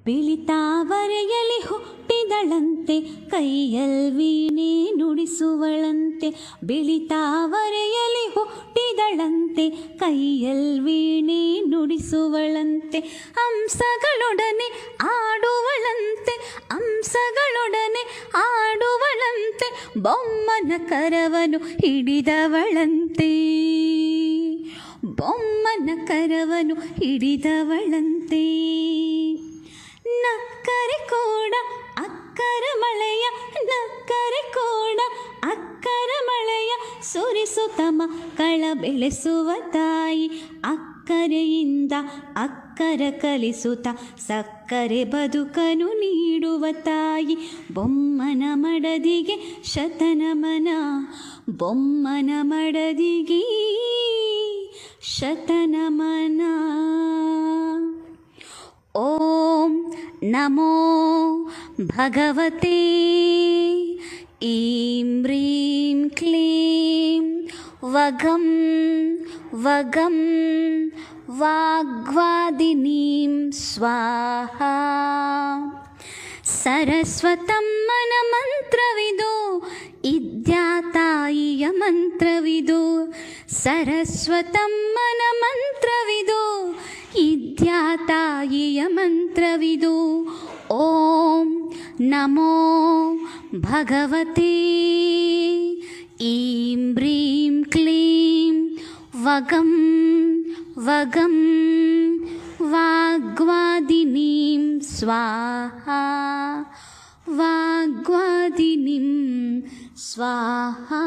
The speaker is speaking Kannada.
ಬಿಳಿತಾವರೆಯಲ್ಲಿ ಹುಟ್ಟಿದಳಂತೆ, ಕೈಯಲ್ಲಿ ವೀಣೆ ನುಡಿಸುವಳಂತೆ. ಬಿಳಿತಾವರೆಯಲ್ಲಿ ಹುಟ್ಟಿದಳಂತೆ, ಕೈಯಲ್ಲಿ ವೀಣೆ ನುಡಿಸುವಳಂತೆ. ಹಂಸಗಳೊಡನೆ ಆಡುವಳಂತೆ, ಹಂಸಗಳೊಡನೆ ಆಡುವಳಂತೆ. ಬೊಮ್ಮನ ಕರವನು ಹಿಡಿದವಳಂತೆ, ಬೊಮ್ಮನ ಕರವನು ಹಿಡಿದವಳಂತೆ. ನಕ್ಕರೆ ಕೂಡ ಅಕ್ಕರ ಮಳೆಯ, ನಕ್ಕರೆ ಕೂಡ ಅಕ್ಕರ ಮಳೆಯ ಸುರಿಸುತ್ತ ಮಕ್ಕಳ ಬೆಳೆಸುವ ತಾಯಿ. ಅಕ್ಕರೆಯಿಂದ ಅಕ್ಕರ ಕಲಿಸುತ್ತ ಸಕ್ಕರೆ ಬದುಕನು ನೀಡುವ ತಾಯಿ. ಬೊಮ್ಮನ ಮಡದಿಗೆ ಶತನಮನ, ಬೊಮ್ಮನ ಮಡದಿಗೆ ಶತನಮನ. ಓಂ ನಮೋ ಭಗವತೆ ಈಂ ರೀಂ ಕ್ಲೀಂ ವಗಂ ವಗಂ ವಾಗ್ವಾದಿನೀಂ ಸ್ವಾಹಾ. ಸರಸ್ವತಮ್ಮನ ಮಂತ್ರವಿದು, ವಿದ್ಯಾತಾಯಿಯ ಮಂತ್ರವಿದು. ಸರಸ್ವತಮ್ಮನ ಮಂತ್ರವಿದು, ವಿದ್ಯಾತಾಯಿಯ ಮಂತ್ರವಿದು. ಓಂ ನಮೋ ಭಗವತೆ ಈಂ ರೀಂ ಕ್ಲೀಂ ವಗಂ ವಗಂ ವಾಗ್ವಾದಿನೀಂ ಸ್ವಾಹಾ, ವಾಗ್ವಾದಿನೀಂ ಸ್ವಾಹಾ.